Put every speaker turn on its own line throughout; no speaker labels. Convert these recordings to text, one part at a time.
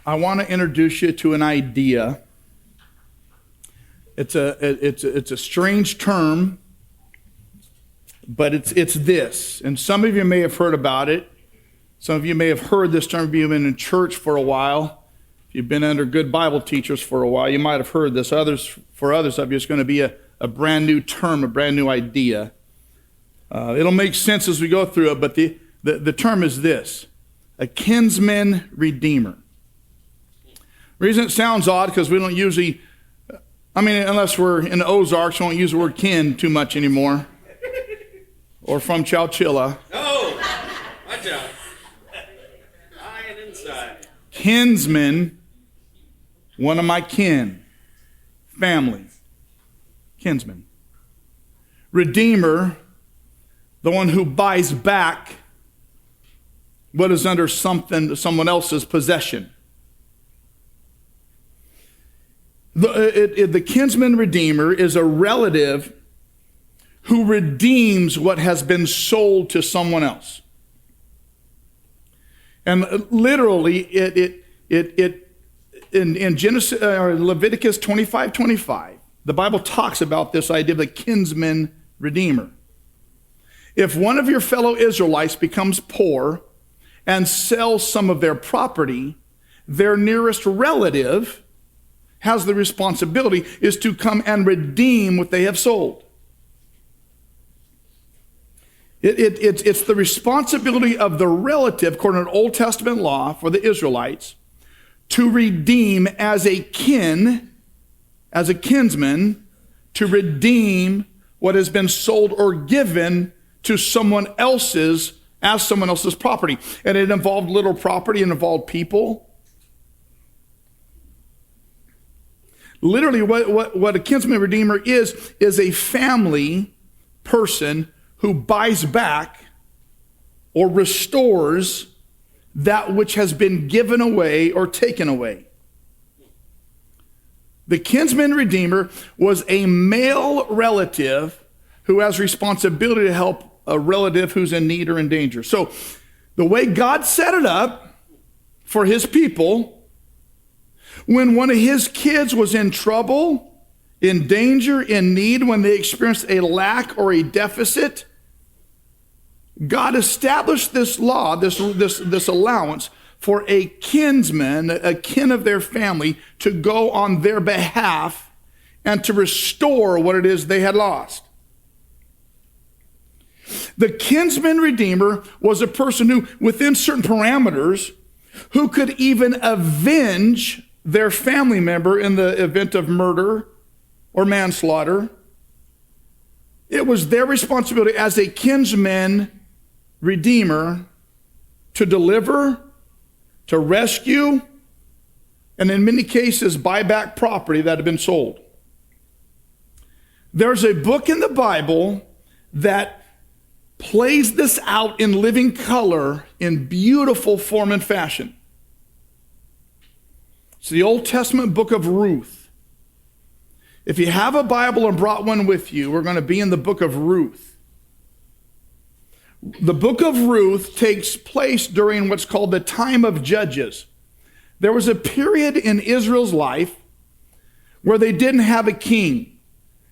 I want to introduce you to an idea. It's a strange term, but it's this. And some of you may have heard about it. Some of you may have heard this term if you've been in church for a while. If you've been under good Bible teachers for a while, you might have heard this. For others of you, it's going to be a brand new term, a brand new idea. It'll make sense as we go through it, but the term is this: a kinsman redeemer. The reason it sounds odd, because we don't usually, unless we're in the Ozarks, we don't use the word kin too much anymore. Or from Chowchilla.
No! Watch out. High and inside.
Kinsman, one of my kin. Family. Kinsman. Redeemer, the one who buys back what is under someone else's possession. The kinsman redeemer is a relative who redeems what has been sold to someone else. And literally, in Genesis or Leviticus 25:25, the Bible talks about this idea of the kinsman redeemer. If one of your fellow Israelites becomes poor and sells some of their property, their nearest relative has the responsibility is to come and redeem what they have sold. It's the responsibility of the relative, according to Old Testament law for the Israelites, to redeem as a kinsman, to redeem what has been sold or given to someone else's, as someone else's property. And it involved little property, it involved people. Literally, what a kinsman redeemer is a family person who buys back or restores that which has been given away or taken away. The kinsman redeemer was a male relative who has responsibility to help a relative who's in need or in danger. So the way God set it up for his people, when one of his kids was in trouble, in danger, in need, when they experienced a lack or a deficit, God established this law, this allowance for a kinsman, a kin of their family, to go on their behalf and to restore what it is they had lost. The kinsman redeemer was a person who, within certain parameters, who could even avenge their family member in the event of murder or manslaughter. It was their responsibility as a kinsman redeemer to deliver, to rescue, and in many cases buy back property that had been sold. There's a book in the Bible that plays this out in living color in beautiful form and fashion. It's the Old Testament book of Ruth. If you have a Bible and brought one with you, we're going to be in the book of Ruth. The book of Ruth takes place during what's called the time of Judges. There was a period in Israel's life where they didn't have a king,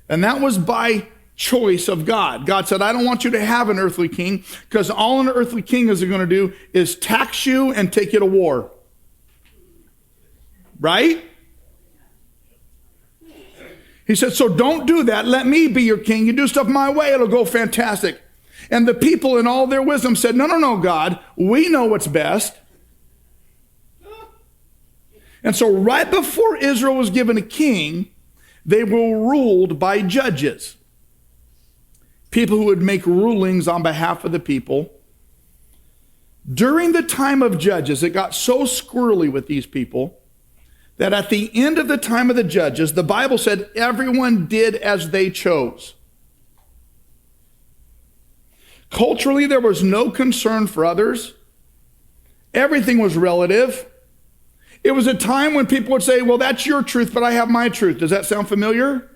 and that was by choice of God. God said, I don't want you to have an earthly king, because all an earthly king is going to do is tax you and take you to war. Right? He said, so don't do that. Let me be your king. You do stuff my way, it'll go fantastic. And the people in all their wisdom said, no, God, we know what's best. And so right before Israel was given a king, they were ruled by judges. People who would make rulings on behalf of the people. During the time of Judges, it got so squirrely with these people that at the end of the time of the judges, the Bible said everyone did as they chose. Culturally, there was no concern for others. Everything was relative. It was a time when people would say, well, that's your truth, but I have my truth. Does that sound familiar?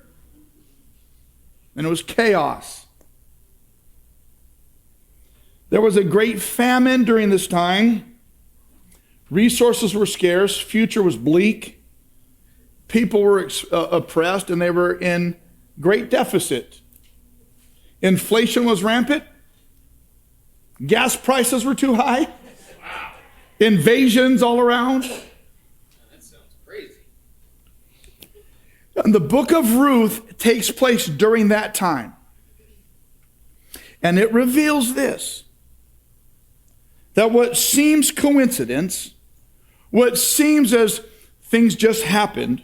And it was chaos. There was a great famine during this time. Resources were scarce. Future was bleak. People were oppressed, and they were in great deficit. Inflation was rampant. Gas prices were too high. Invasions all around.
That sounds crazy.
And the book of Ruth takes place during that time. And it reveals this, that what seems coincidence, what seems as things just happened,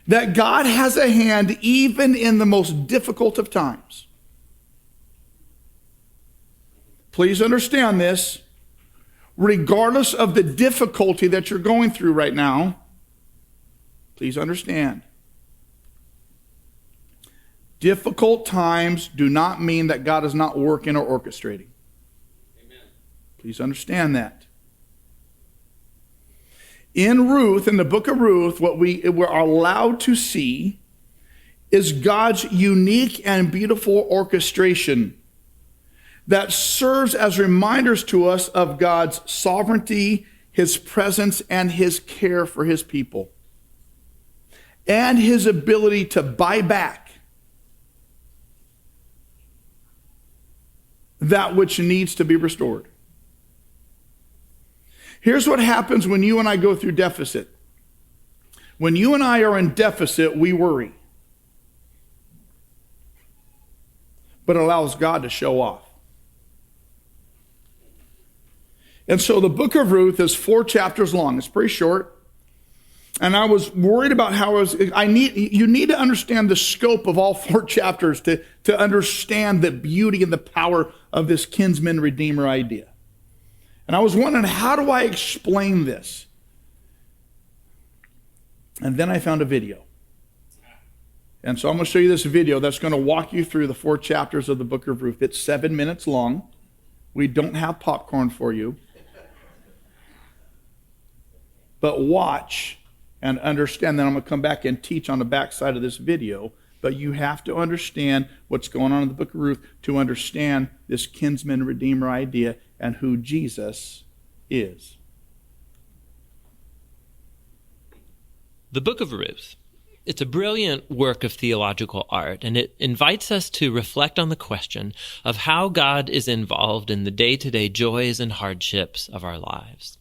that God has a hand even in the most difficult of times. Please understand this. Regardless of the difficulty that you're going through right now, please understand. Difficult times do not mean that God is not working or orchestrating.
Amen.
Please understand that. In Ruth, in the book of Ruth, what we're allowed to see is God's unique and beautiful orchestration that serves as reminders to us of God's sovereignty, his presence, and his care for his people, and his ability to buy back that which needs to be restored. Here's what happens when you and I go through deficit. When you and I are in deficit, we worry. But it allows God to show off. And so the book of Ruth is 4 chapters long. It's pretty short. And I was worried about how you need to understand the scope of all 4 chapters to understand the beauty and the power of this kinsman redeemer idea. And I was wondering, how do I explain this? And then I found a video. And so I'm going to show you this video that's going to walk you through the 4 chapters of the book of Ruth. It's 7 minutes long. We don't have popcorn for you. But watch and understand. Then I'm going to come back and teach on the backside of this video. But you have to understand what's going on in the book of Ruth to understand this kinsman redeemer idea and who Jesus is.
The book of Ruth. It's a brilliant work of theological art, and it invites us to reflect on the question of how God is involved in the day-to-day joys and hardships of our lives.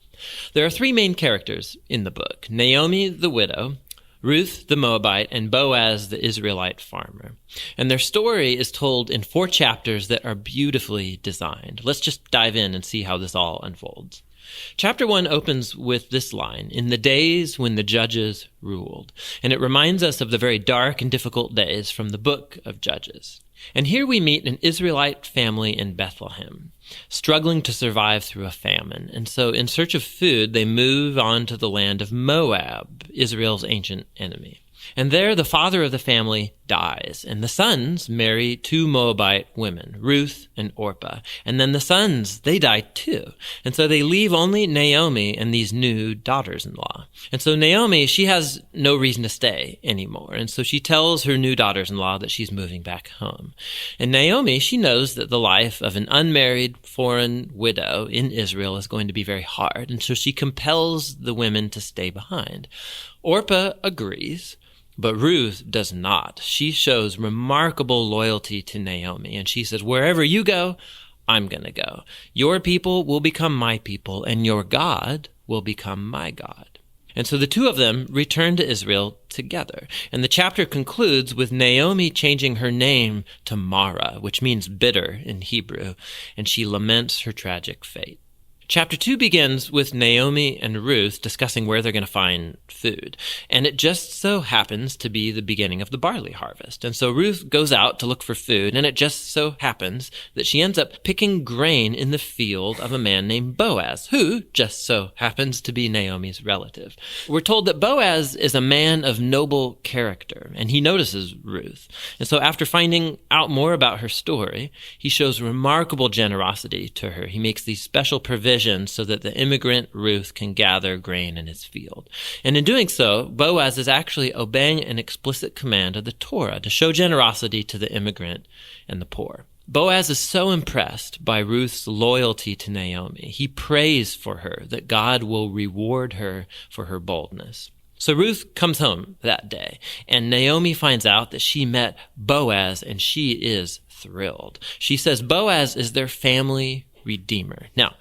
There are 3 main characters in the book: Naomi the widow, Ruth the Moabite, and Boaz the Israelite farmer. And their story is told in 4 chapters that are beautifully designed. Let's just dive in and see how this all unfolds. Chapter 1 opens with this line, "In the days when the judges ruled." And it reminds us of the very dark and difficult days from the book of Judges. And here we meet an Israelite family in Bethlehem, struggling to survive through a famine. And so in search of food, they move on to the land of Moab, Israel's ancient enemy. And there the father of the family dies, and the sons marry 2 Moabite women, Ruth and Orpah. And then the sons, they die too. And so they leave only Naomi and these new daughters-in-law. And so Naomi, she has no reason to stay anymore. And so she tells her new daughters-in-law that she's moving back home. And Naomi, she knows that the life of an unmarried foreign widow in Israel is going to be very hard. And so she compels the women to stay behind. Orpah agrees, but Ruth does not. She shows remarkable loyalty to Naomi, and she says, "Wherever you go, I'm going to go. Your people will become my people, and your God will become my God." And so the 2 of them return to Israel together. And the chapter concludes with Naomi changing her name to Mara, which means bitter in Hebrew, and she laments her tragic fate. Chapter 2 begins with Naomi and Ruth discussing where they're going to find food. And it just so happens to be the beginning of the barley harvest. And so Ruth goes out to look for food, and it just so happens that she ends up picking grain in the field of a man named Boaz, who just so happens to be Naomi's relative. We're told that Boaz is a man of noble character, and he notices Ruth. And so after finding out more about her story, he shows remarkable generosity to her. He makes these special provisions so that the immigrant Ruth can gather grain in his field. And in doing so, Boaz is actually obeying an explicit command of the Torah to show generosity to the immigrant and the poor. Boaz is so impressed by Ruth's loyalty to Naomi. He prays for her that God will reward her for her boldness. So Ruth comes home that day, and Naomi finds out that she met Boaz, and she is thrilled. She says Boaz is their family redeemer. Now,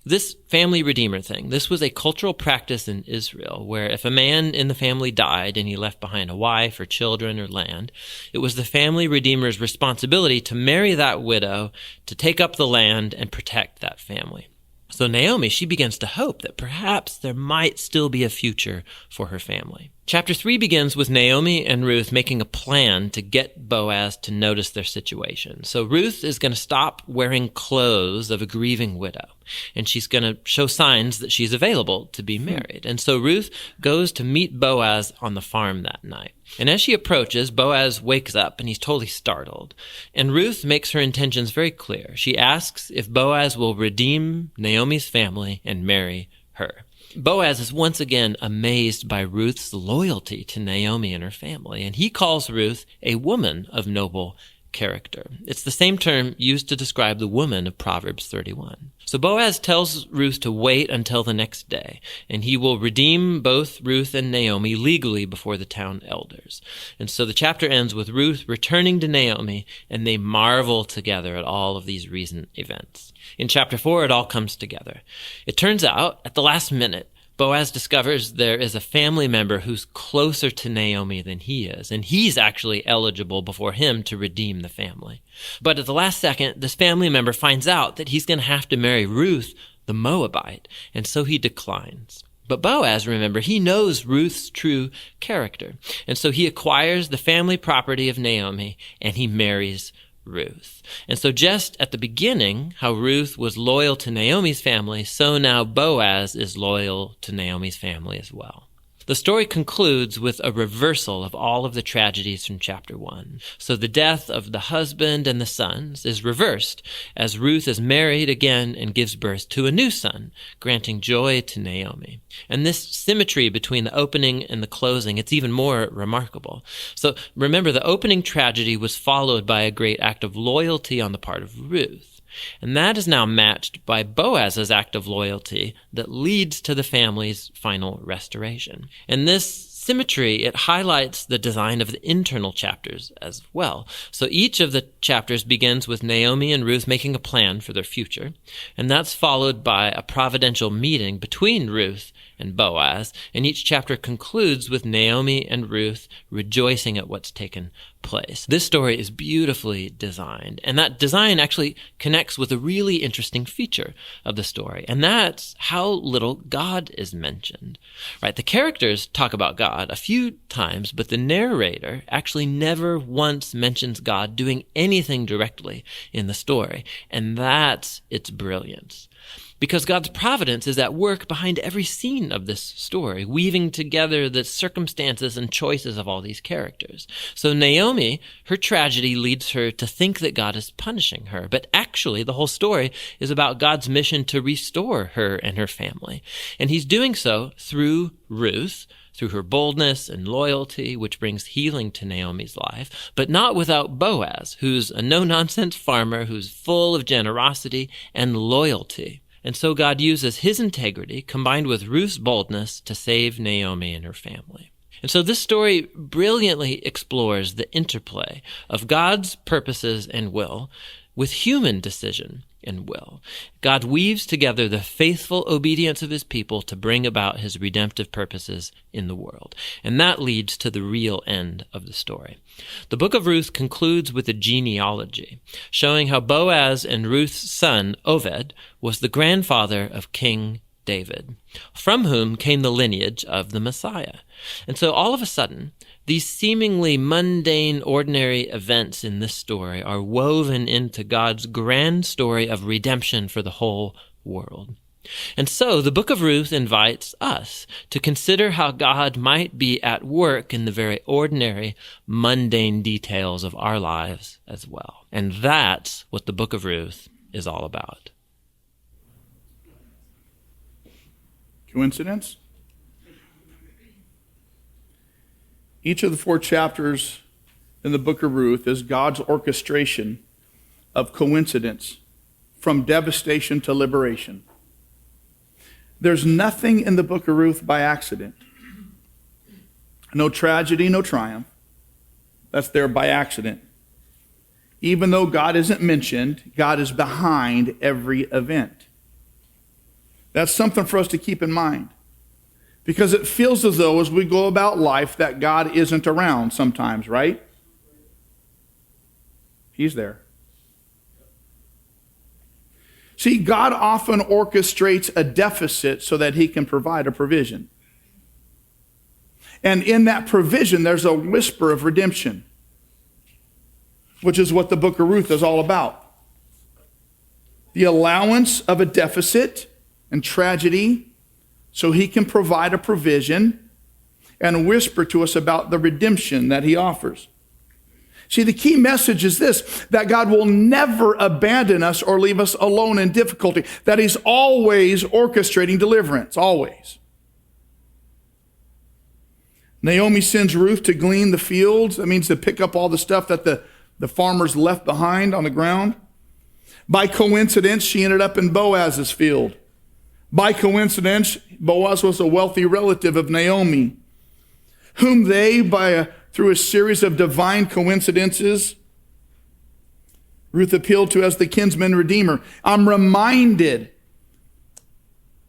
this family redeemer thing, this was a cultural practice in Israel where if a man in the family died and he left behind a wife or children or land, it was the family redeemer's responsibility to marry that widow, to take up the land and protect that family. So Naomi, she begins to hope that perhaps there might still be a future for her family. Chapter 3 begins with Naomi and Ruth making a plan to get Boaz to notice their situation. So Ruth is going to stop wearing clothes of a grieving widow, and she's going to show signs that she's available to be married. And so Ruth goes to meet Boaz on the farm that night. And as she approaches, Boaz wakes up and he's totally startled. And Ruth makes her intentions very clear. She asks if Boaz will redeem Naomi's family and marry her. Boaz is once again amazed by Ruth's loyalty to Naomi and her family, and he calls Ruth a woman of noble character. It's the same term used to describe the woman of Proverbs 31. So Boaz tells Ruth to wait until the next day, and he will redeem both Ruth and Naomi legally before the town elders. And so the chapter ends with Ruth returning to Naomi, and they marvel together at all of these recent events. In chapter 4, it all comes together. It turns out, at the last minute, Boaz discovers there is a family member who's closer to Naomi than he is, and he's actually eligible before him to redeem the family. But at the last second, this family member finds out that he's going to have to marry Ruth, the Moabite, and so he declines. But Boaz, remember, he knows Ruth's true character, and so he acquires the family property of Naomi, and he marries Ruth. And so just at the beginning, how Ruth was loyal to Naomi's family, so now Boaz is loyal to Naomi's family as well. The story concludes with a reversal of all of the tragedies from chapter 1. So the death of the husband and the sons is reversed as Ruth is married again and gives birth to a new son, granting joy to Naomi. And this symmetry between the opening and the closing, it's even more remarkable. So remember, the opening tragedy was followed by a great act of loyalty on the part of Ruth. And that is now matched by Boaz's act of loyalty that leads to the family's final restoration. And this symmetry, it highlights the design of the internal chapters as well. So each of the chapters begins with Naomi and Ruth making a plan for their future, and that's followed by a providential meeting between Ruth and Boaz, and each chapter concludes with Naomi and Ruth rejoicing at what's taken place. This story is beautifully designed, and that design actually connects with a really interesting feature of the story, and that's how little God is mentioned. Right? The characters talk about God a few times, but the narrator actually never once mentions God doing anything directly in the story, and that's its brilliance. Because God's providence is at work behind every scene of this story, weaving together the circumstances and choices of all these characters. So Naomi, her tragedy leads her to think that God is punishing her, but actually the whole story is about God's mission to restore her and her family. And he's doing so through Ruth, through her boldness and loyalty, which brings healing to Naomi's life, but not without Boaz, who's a no-nonsense farmer who's full of generosity and loyalty. And so God uses his integrity combined with Ruth's boldness to save Naomi and her family. And so this story brilliantly explores the interplay of God's purposes and will with human decision and will. God weaves together the faithful obedience of his people to bring about his redemptive purposes in the world. And that leads to the real end of the story. The book of Ruth concludes with a genealogy, showing how Boaz and Ruth's son, Oved, was the grandfather of King David, from whom came the lineage of the Messiah. And so all of a sudden, these seemingly mundane, ordinary events in this story are woven into God's grand story of redemption for the whole world. And so the book of Ruth invites us to consider how God might be at work in the very ordinary, mundane details of our lives as well. And that's what the book of Ruth is all about.
Coincidence? Each of the 4 chapters in the book of Ruth is God's orchestration of coincidence, from devastation to liberation. There's nothing in the book of Ruth by accident. No tragedy, no triumph. That's there by accident. Even though God isn't mentioned, God is behind every event. That's something for us to keep in mind. Because it feels as though as we go about life that God isn't around sometimes, right? He's there. See, God often orchestrates a deficit so that he can provide a provision. And in that provision, there's a whisper of redemption, which is what the book of Ruth is all about. The allowance of a deficit and tragedy so he can provide a provision and whisper to us about the redemption that he offers. See, the key message is this, that God will never abandon us or leave us alone in difficulty, that he's always orchestrating deliverance, always. Naomi sends Ruth to glean the fields. That means to pick up all the stuff that the farmers left behind on the ground. By coincidence, she ended up in Boaz's field. By coincidence, Boaz was a wealthy relative of Naomi, whom they, through a series of divine coincidences, Ruth appealed to as the kinsman redeemer. I'm reminded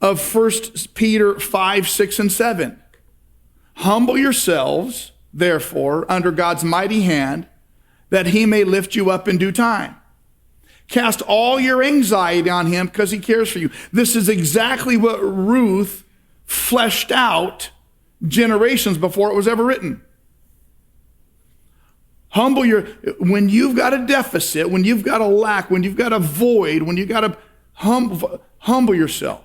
of 1 Peter 5, 6, and 7. Humble yourselves, therefore, under God's mighty hand, that he may lift you up in due time. Cast all your anxiety on him because he cares for you. This is exactly what Ruth fleshed out generations before it was ever written. When you've got a deficit, when you've got a lack, when you've got a void, when you've got to humble yourself.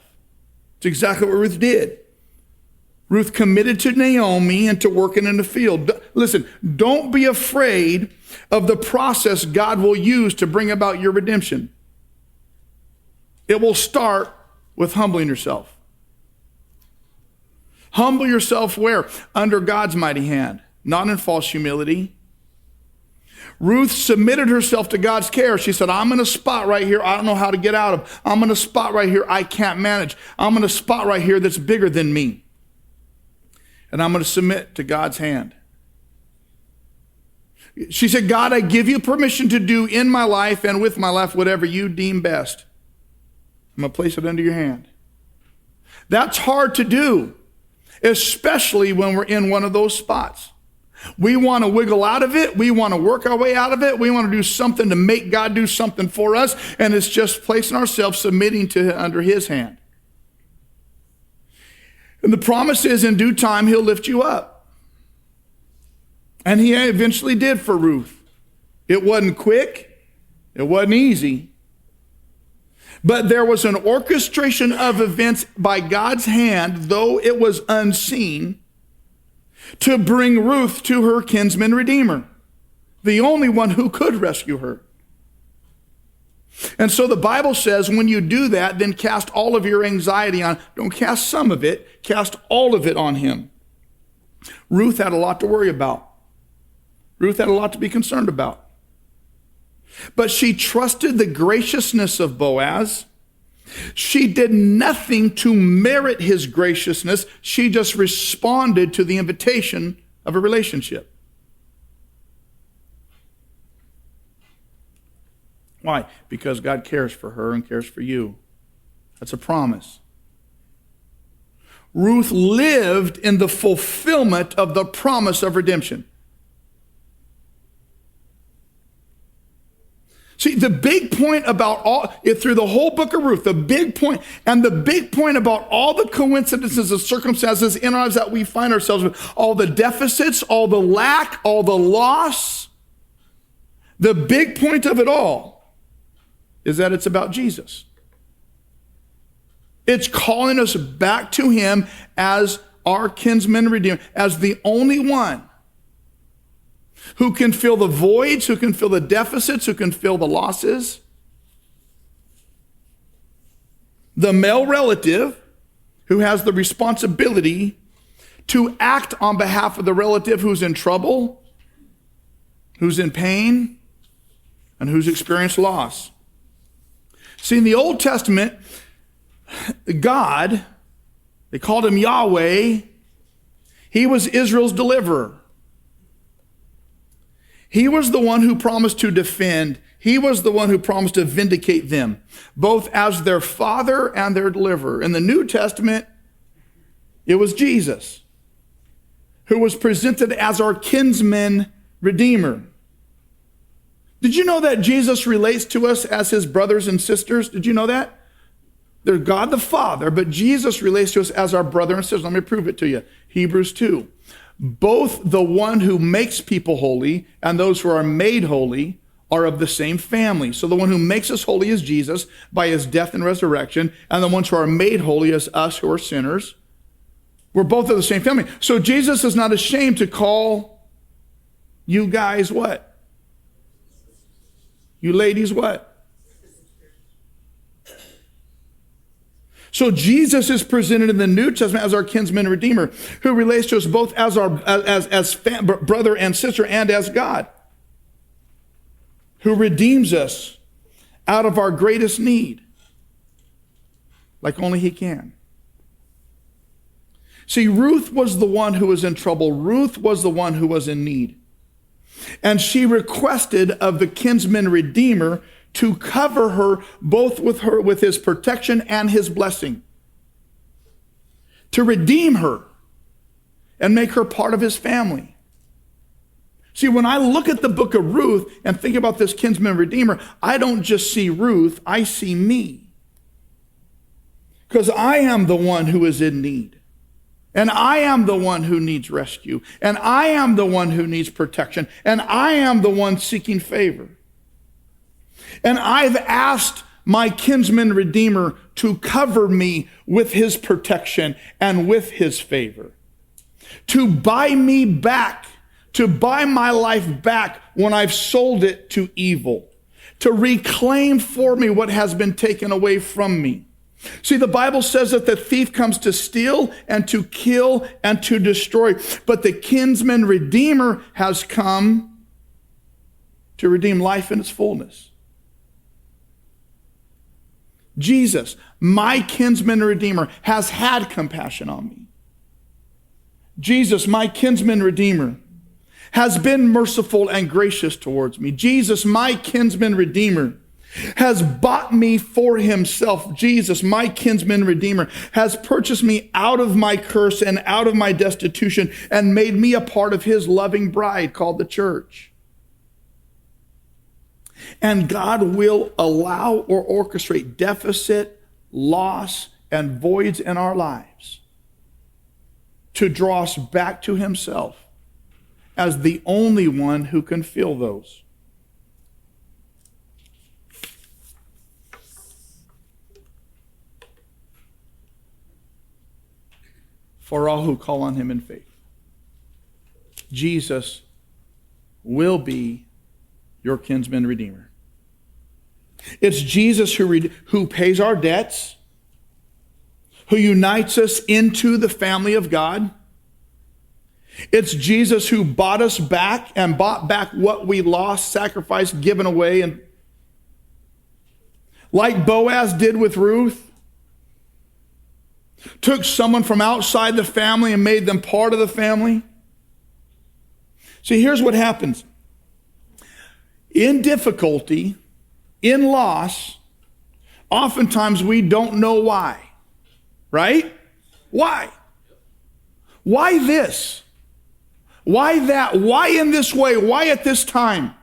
It's exactly what Ruth did. Ruth committed to Naomi and to working in the field. Listen, don't be afraid of the process God will use to bring about your redemption. It will start with humbling yourself. Humble yourself where? Under God's mighty hand, not in false humility. Ruth submitted herself to God's care. She said, I'm in a spot right here I don't know how to get out of. I'm in a spot right here I can't manage. I'm in a spot right here that's bigger than me. And I'm going to submit to God's hand. She said, God, I give you permission to do in my life and with my life whatever you deem best. I'm going to place it under your hand. That's hard to do, especially when we're in one of those spots. We want to wiggle out of it. We want to work our way out of it. We want to do something to make God do something for us. And it's just placing ourselves, submitting to under his hand. And the promise is in due time, he'll lift you up. And he eventually did for Ruth. It wasn't quick. It wasn't easy. But there was an orchestration of events by God's hand, though it was unseen, to bring Ruth to her kinsman redeemer, the only one who could rescue her. And so the Bible says when you do that, then cast all of your anxiety on, don't cast some of it, cast all of it on him. Ruth had a lot to worry about. Ruth had a lot to be concerned about. But she trusted the graciousness of Boaz. She did nothing to merit his graciousness. She just responded to the invitation of a relationship. Why? Because God cares for her and cares for you. That's a promise. Ruth lived in the fulfillment of the promise of redemption. See, the big point about through the whole book of Ruth, the big point about all the coincidences and circumstances in our lives that we find ourselves with, all the deficits, all the lack, all the loss, the big point of it all is that it's about Jesus. It's calling us back to him as our kinsman redeemer, as the only one who can fill the voids, who can fill the deficits, who can fill the losses. The male relative who has the responsibility to act on behalf of the relative who's in trouble, who's in pain, and who's experienced loss. See, in the Old Testament, God, they called him Yahweh. He was Israel's deliverer. He was the one who promised to defend. He was the one who promised to vindicate them, both as their father and their deliverer. In the New Testament, it was Jesus, who was presented as our kinsman redeemer. Did you know that Jesus relates to us as his brothers and sisters? Did you know that? They're God the Father, but Jesus relates to us as our brother and sister. Let me prove it to you. Hebrews 2. Both the one who makes people holy and those who are made holy are of the same family. So the one who makes us holy is Jesus by his death and resurrection, and the ones who are made holy is us who are sinners. We're both of the same family. So Jesus is not ashamed to call you guys what? You ladies what? So Jesus is presented in the New Testament as our kinsman redeemer, who relates to us both as our brother and sister and as God, who redeems us out of our greatest need, like only he can. See, Ruth was the one who was in trouble. Ruth was the one who was in need. And she requested of the kinsman redeemer to cover her both with his protection and his blessing, to redeem her and make her part of his family. See, when I look at the book of Ruth and think about this kinsman redeemer, I don't just see Ruth, I see me. Because I am the one who is in need. And I am the one who needs rescue. And I am the one who needs protection. And I am the one seeking favor. And I've asked my kinsman redeemer to cover me with his protection and with his favor. To buy me back, to buy my life back when I've sold it to evil. To reclaim for me what has been taken away from me. See, the Bible says that the thief comes to steal and to kill and to destroy. But the kinsman redeemer has come to redeem life in its fullness. Jesus, my kinsman redeemer, has had compassion on me. Jesus, my kinsman redeemer, has been merciful and gracious towards me. Jesus, my kinsman redeemer, has bought me for himself. Jesus, my kinsman redeemer, has purchased me out of my curse and out of my destitution and made me a part of his loving bride called the church. And God will allow or orchestrate deficit, loss, and voids in our lives to draw us back to himself as the only one who can fill those. For all who call on him in faith. Jesus will be your kinsman redeemer. It's Jesus who pays our debts, who unites us into the family of God. It's Jesus who bought us back and bought back what we lost, sacrificed, given away. And like Boaz did with Ruth, took someone from outside the family and made them part of the family. See, here's what happens. In difficulty, in loss, oftentimes we don't know why. Right? Why? Why this? Why that? Why in this way? Why at this time?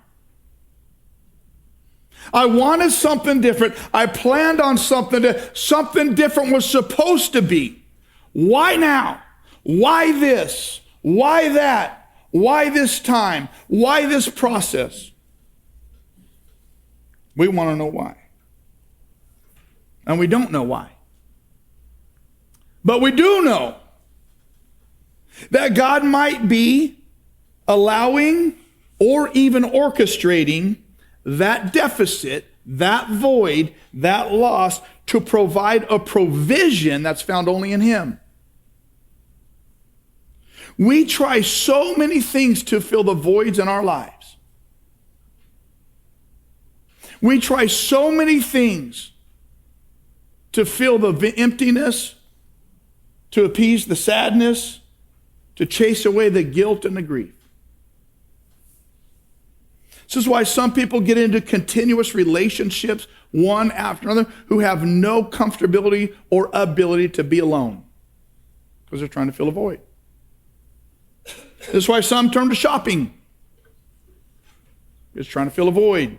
I wanted something different. I planned on something different was supposed to be. Why now? Why this? Why that? Why this time? Why this process? We want to know why. And we don't know why. But we do know that God might be allowing or even orchestrating that deficit, that void, that loss to provide a provision that's found only in him. We try so many things to fill the voids in our lives. We try so many things to fill the emptiness, to appease the sadness, to chase away the guilt and the grief. This is why some people get into continuous relationships, one after another, who have no comfortability or ability to be alone, because they're trying to fill a void. This is why some turn to shopping. It's trying to fill a void.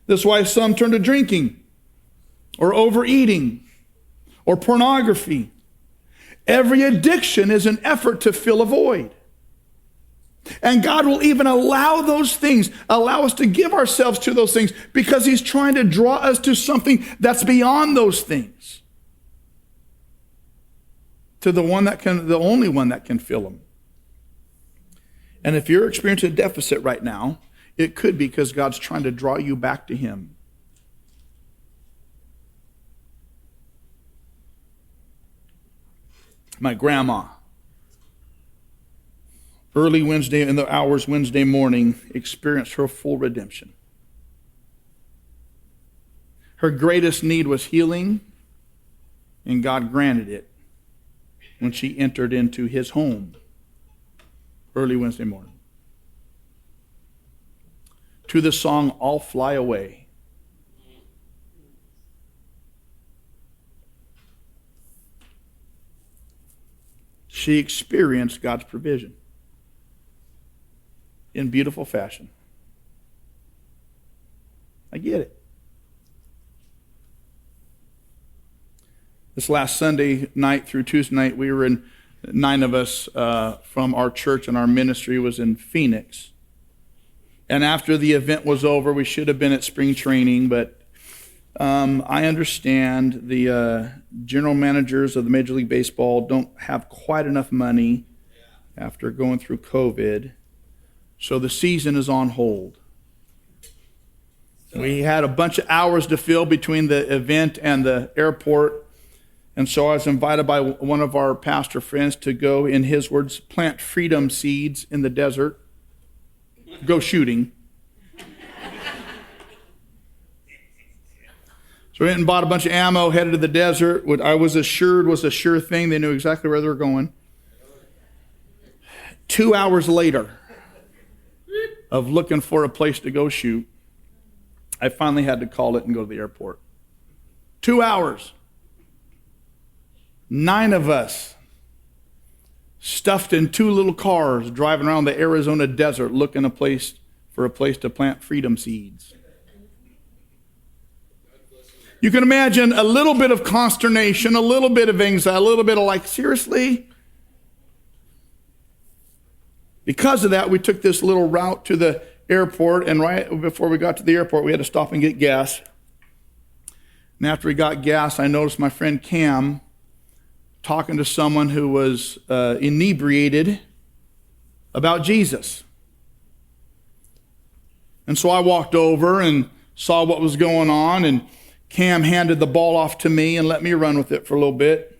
This is why some turn to drinking or overeating or pornography. Every addiction is an effort to fill a void. And God will even allow those things, allow us to give ourselves to those things, because he's trying to draw us to something that's beyond those things. To the only one that can fill them. And if you're experiencing a deficit right now, it could be because God's trying to draw you back to him. My grandma, early Wednesday, in the hours Wednesday morning, experienced her full redemption. Her greatest need was healing, and God granted it when she entered into his home early Wednesday morning. To the song, "I'll Fly Away." She experienced God's provision in beautiful fashion. I get it. This last Sunday night through Tuesday night, we were in, 9 of us from our church and our ministry was in Phoenix. And after the event was over, we should have been at spring training, but I understand the general managers of the Major League Baseball don't have quite enough money after going through COVID. So the season is on hold. We had a bunch of hours to fill between the event and the airport. And so I was invited by one of our pastor friends to go, in his words, plant freedom seeds in the desert. Go shooting. So we went and bought a bunch of ammo, headed to the desert. What I was assured was a sure thing. They knew exactly where they were going. 2 hours later of looking for a place to go shoot, I finally had to call it and go to the airport. 2 hours. 9 of us stuffed in 2 little cars driving around the Arizona desert looking for a place to plant freedom seeds. You can imagine a little bit of consternation, a little bit of anxiety, a little bit of like, seriously? Because of that, we took this little route to the airport, and right before we got to the airport, we had to stop and get gas. And after we got gas, I noticed my friend Cam talking to someone who was inebriated about Jesus. And so I walked over and saw what was going on, and Cam handed the ball off to me and let me run with it for a little bit.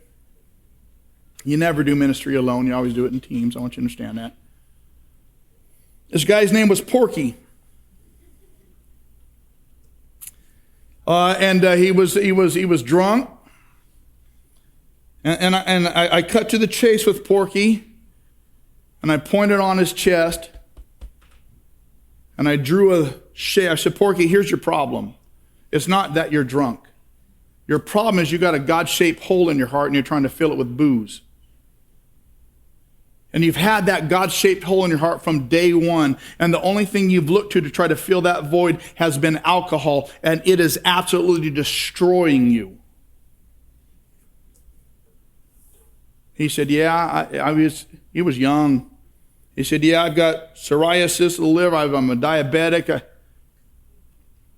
You never do ministry alone. You always do it in teams. I want you to understand that. This guy's name was Porky. And he was drunk. And I cut to the chase with Porky, and I pointed on his chest, and I drew a shape. I said, Porky, here's your problem. It's not that you're drunk. Your problem is you got a God-shaped hole in your heart, and you're trying to fill it with booze. And you've had that God-shaped hole in your heart from day one, and the only thing you've looked to try to fill that void has been alcohol, and it is absolutely destroying you. He said, he was young. He said, I've got psoriasis of the liver. I'm a diabetic.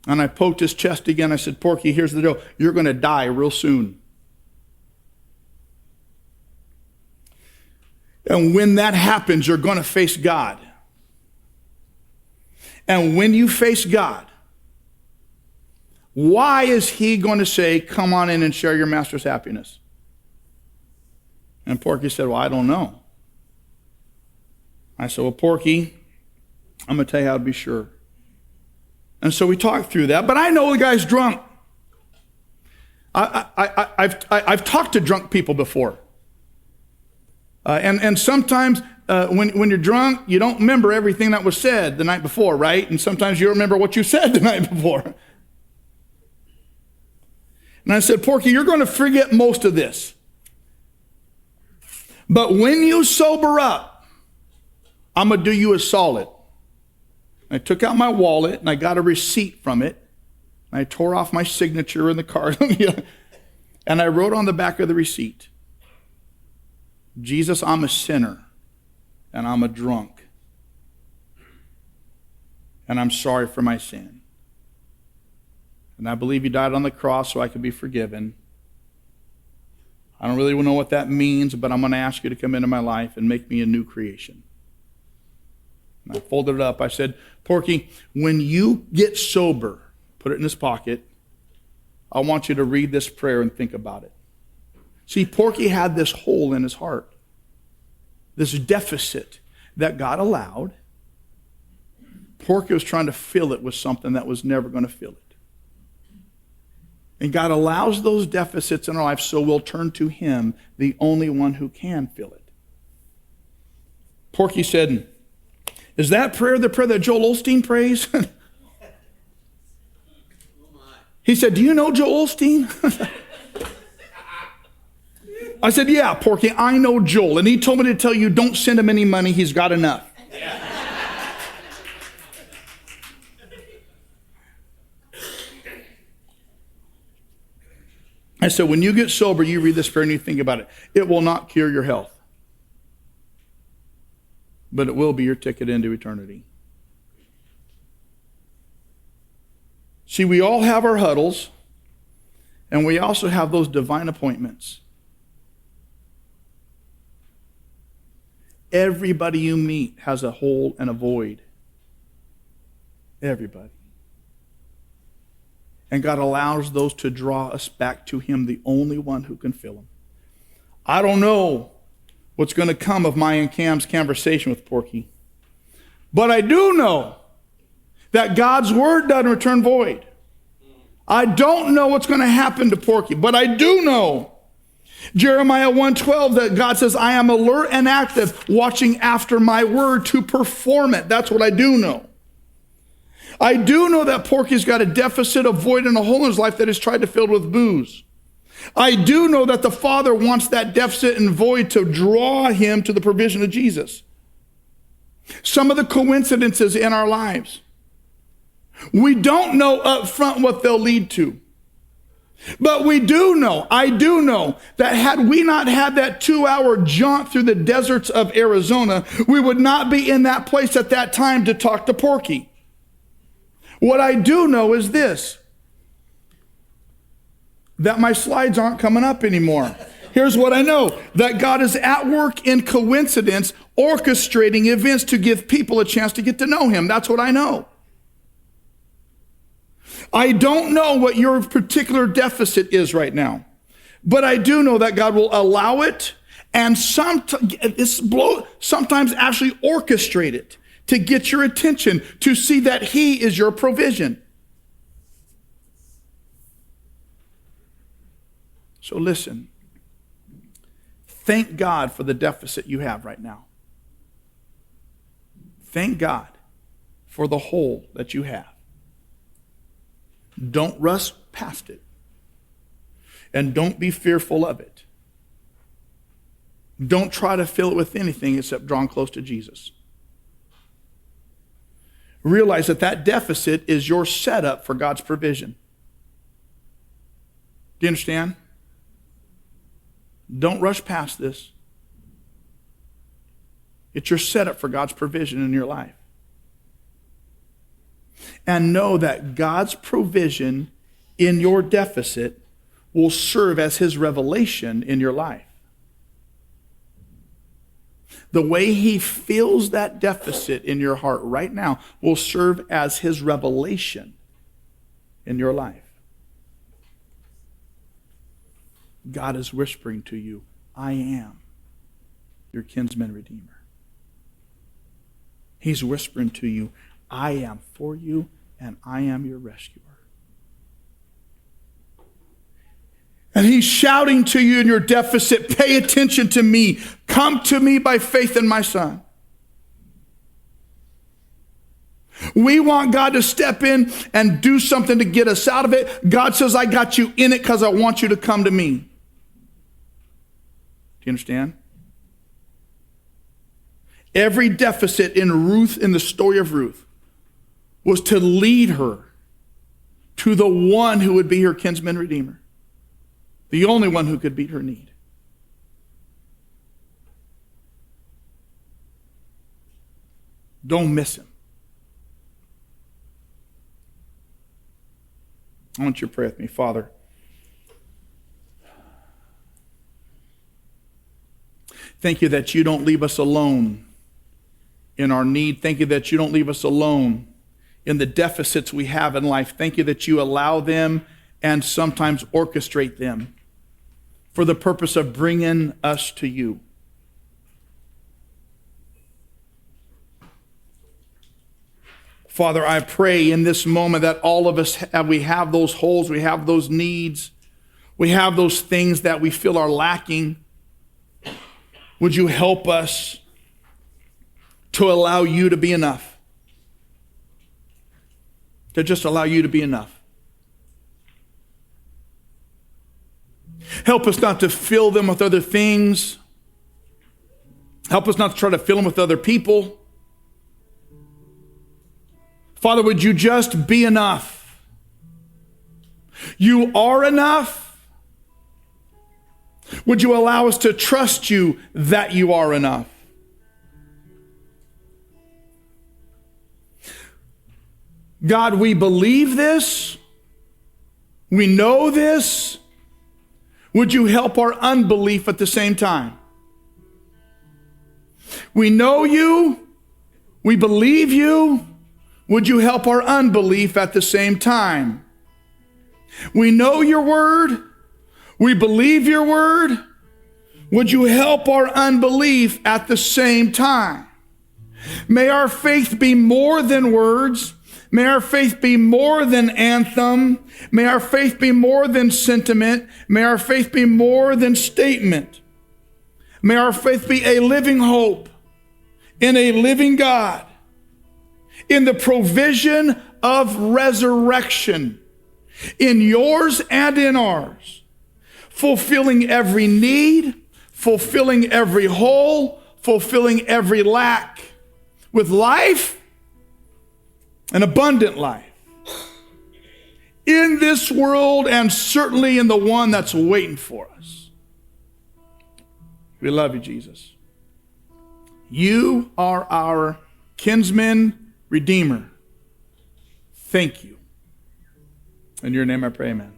And I poked his chest again. I said, Porky, here's the deal. You're going to die real soon. And when that happens, you're going to face God. And when you face God, why is he going to say, come on in and share your master's happiness? And Porky said, well, I don't know. I said, well, Porky, I'm going to tell you how to be sure. And so we talked through that, but I know the guy's drunk. I've talked to drunk people before. And sometimes when you're drunk, you don't remember everything that was said the night before, right? And sometimes you don't remember what you said the night before. And I said, Porky, you're going to forget most of this. But when you sober up, I'm going to do you a solid. I took out my wallet and I got a receipt from it. I tore off my signature in the card. And I wrote on the back of the receipt, Jesus, I'm a sinner and I'm a drunk. And I'm sorry for my sin. And I believe you died on the cross so I could be forgiven. I don't really know what that means, but I'm going to ask you to come into my life and make me a new creation. And I folded it up. I said, Porky, when you get sober, put it in his pocket. I want you to read this prayer and think about it. See, Porky had this hole in his heart, this deficit that God allowed. Porky was trying to fill it with something that was never going to fill it. And God allows those deficits in our life so we'll turn to him, the only one who can fill it. Porky said, is that prayer the prayer that Joel Osteen prays? He said, do you know Joel Osteen? I said, yeah, Porky, I know Joel. And he told me to tell you, don't send him any money. He's got enough. I said, when you get sober, you read this prayer and you think about it. It will not cure your health, but it will be your ticket into eternity. See, we all have our huddles, and we also have those divine appointments. Everybody you meet has a hole and a void. Everybody. And God allows those to draw us back to him, the only one who can fill them. I don't know what's going to come of my and Cam's conversation with Porky. But I do know that God's word doesn't return void. I don't know what's going to happen to Porky, but I do know Jeremiah 1:12 that God says, I am alert and active, watching after my word to perform it. That's what I do know. I do know that Porky's got a deficit, a void, and a hole in his life that is tried to fill with booze. I do know that the Father wants that deficit and void to draw him to the provision of Jesus. Some of the coincidences in our lives, we don't know up front what they'll lead to. But we do know, I do know, that had we not had that 2-hour jaunt through the deserts of Arizona, we would not be in that place at that time to talk to Porky. What I do know is this, that my slides aren't coming up anymore. Here's what I know, that God is at work in coincidence, orchestrating events to give people a chance to get to know him. That's what I know. I don't know what your particular deficit is right now, but I do know that God will allow it and sometimes actually orchestrate it to get your attention, to see that he is your provision. So listen, thank God for the deficit you have right now. Thank God for the hole that you have. Don't rush past it. And don't be fearful of it. Don't try to fill it with anything except drawing close to Jesus. Realize that that deficit is your setup for God's provision. Do you understand? Don't rush past this. It's your setup for God's provision in your life. And know that God's provision in your deficit will serve as his revelation in your life. The way he fills that deficit in your heart right now will serve as his revelation in your life. God is whispering to you, I am your kinsman redeemer. He's whispering to you, I am for you and I am your rescuer. And he's shouting to you in your deficit, pay attention to me. Come to me by faith in my Son. We want God to step in and do something to get us out of it. God says, I got you in it because I want you to come to me. Do you understand? Every deficit in Ruth, in the story of Ruth, was to lead her to the one who would be her kinsman redeemer. The only one who could meet her need. Don't miss him. I want you to pray with me. Father, thank you that you don't leave us alone in our need. Thank you that you don't leave us alone in the deficits we have in life. Thank you that you allow them and sometimes orchestrate them for the purpose of bringing us to you. Father, I pray in this moment that all of us, we have those holes, we have those needs, we have those things that we feel are lacking. Would you help us to allow you to be enough? To just allow you to be enough. Help us not to fill them with other things. Help us not to try to fill them with other people. Father, would you just be enough? You are enough. Would you allow us to trust you that you are enough? God, we believe this. We know this. Would you help our unbelief at the same time? We know you. We believe you. Would you help our unbelief at the same time? We know your word. We believe your word. Would you help our unbelief at the same time? May our faith be more than words. May our faith be more than anthem. May our faith be more than sentiment. May our faith be more than statement. May our faith be a living hope in a living God, in the provision of resurrection, in yours and in ours, fulfilling every need, fulfilling every hole, fulfilling every lack, with life, an abundant life, in this world and certainly in the one that's waiting for us. We love you, Jesus. You are our kinsman redeemer. Thank you. In your name I pray, amen.